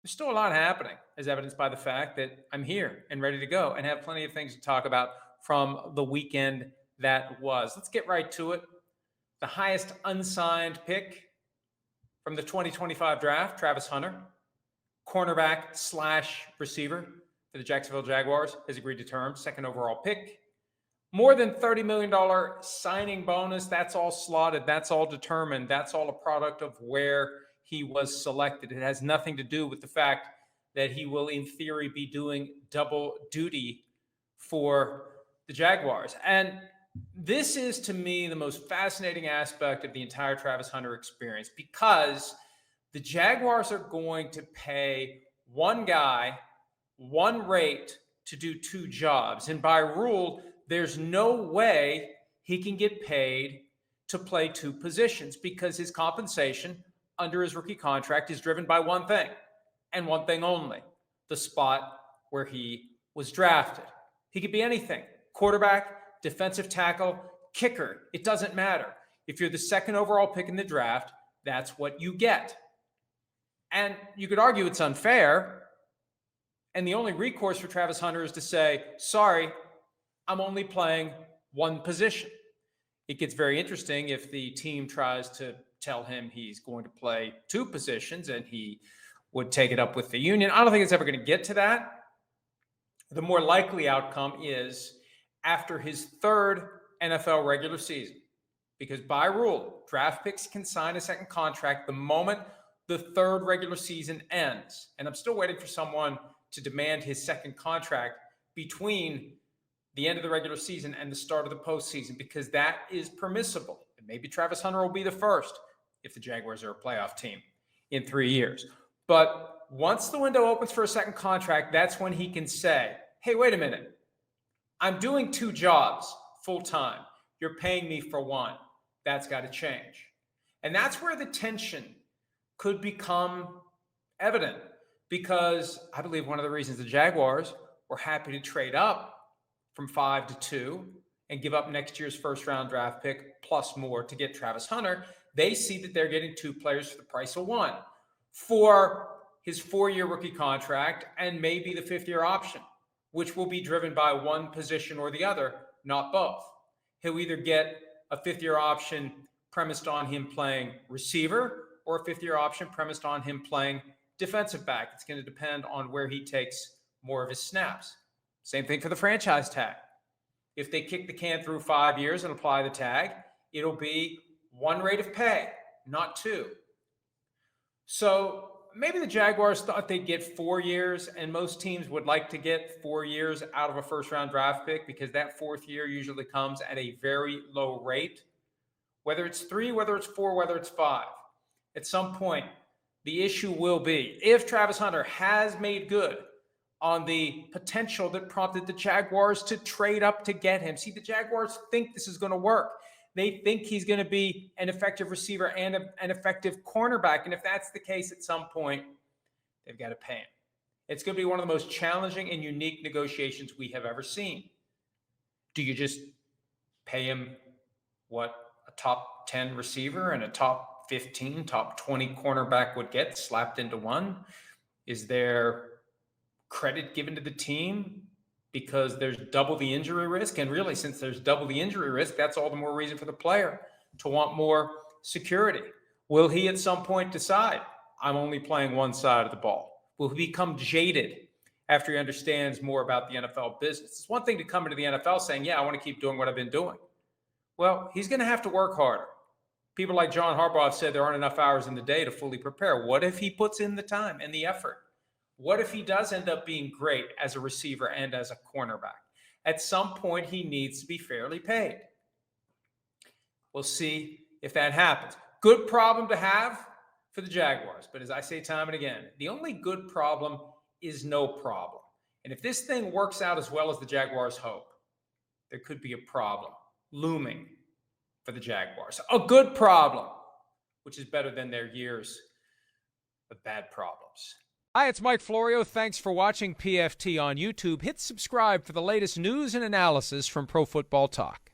There's still a lot happening, as evidenced by the fact that I'm here and ready to go and have plenty of things to talk about from the weekend that was. Let's get right to it. The highest unsigned pick from the 2025 draft, Travis Hunter, cornerback / receiver for the Jacksonville Jaguars, has agreed to terms, second overall pick. More than $30 million signing bonus. That's all slotted. That's all determined. That's all a product of where he was selected. It has nothing to do with the fact that he will, in theory, be doing double duty for the Jaguars. And this is, to me, the most fascinating aspect of the entire Travis Hunter experience, because the Jaguars are going to pay one guy one rate to do two jobs. And by rule, there's no way he can get paid to play two positions, because his compensation under his rookie contract is driven by one thing and one thing only: the spot where he was drafted. He could be anything: quarterback, defensive tackle, kicker. It doesn't matter. If you're the second overall pick in the draft, that's what you get. And you could argue it's unfair. And the only recourse for Travis Hunter is to say, sorry, I'm only playing one position. It gets very interesting if the team tries to tell him he's going to play two positions and he would take it up with the union. I don't think it's ever going to get to that. The more likely outcome is after his third NFL regular season, because by rule, draft picks can sign a second contract the moment the third regular season ends. And I'm still waiting for someone to demand his second contract between the end of the regular season and the start of the postseason, because that is permissible. And maybe Travis Hunter will be the first if the Jaguars are a playoff team in 3 years. But once the window opens for a second contract, that's when he can say, hey, wait a minute. I'm doing two jobs full time. You're paying me for one. That's got to change. And that's where the tension could become evident, because I believe one of the reasons the Jaguars were happy to trade up from 5 to 2 and give up next year's first round draft pick plus more to get Travis Hunter, they see that they're getting two players for the price of one for his 4-year rookie contract and maybe the 5th-year option, which will be driven by one position or the other, not both. He'll either get a 5th-year option premised on him playing receiver or a 5th-year option premised on him playing defensive back. It's going to depend on where he takes more of his snaps. Same thing for the franchise tag. If they kick the can through 5 years and apply the tag, it'll be one rate of pay, not two. So maybe the Jaguars thought they'd get 4 years, and most teams would like to get 4 years out of a first-round draft pick, because that 4th year usually comes at a very low rate. Whether it's 3, whether it's 4, whether it's 5, at some point, the issue will be, if Travis Hunter has made good on the potential that prompted the Jaguars to trade up to get him. See, the Jaguars think this is going to work. They think he's going to be an effective receiver and an effective cornerback. And if that's the case, at some point, they've got to pay him. It's going to be one of the most challenging and unique negotiations we have ever seen. Do you just pay him what a top 10 receiver and a top 15, top 20 cornerback would get slapped into one? Is there credit given to the team because there's double the injury risk? And really, since there's double the injury risk, that's all the more reason for the player to want more security. Will he at some point decide, I'm only playing one side of the ball? Will he become jaded after he understands more about the NFL business? It's one thing to come into the NFL saying, yeah, I want to keep doing what I've been doing. Well, he's going to have to work harder. People like John Harbaugh have said there aren't enough hours in the day to fully prepare. What if he puts in the time and the effort? What if he does end up being great as a receiver and as a cornerback? At some point, he needs to be fairly paid. We'll see if that happens. Good problem to have for the Jaguars. But as I say time and again, the only good problem is no problem. And if this thing works out as well as the Jaguars hope, there could be a problem looming for the Jaguars. A good problem, which is better than their years of bad problems. Hi, it's Mike Florio. Thanks for watching PFT on YouTube. Hit subscribe for the latest news and analysis from Pro Football Talk.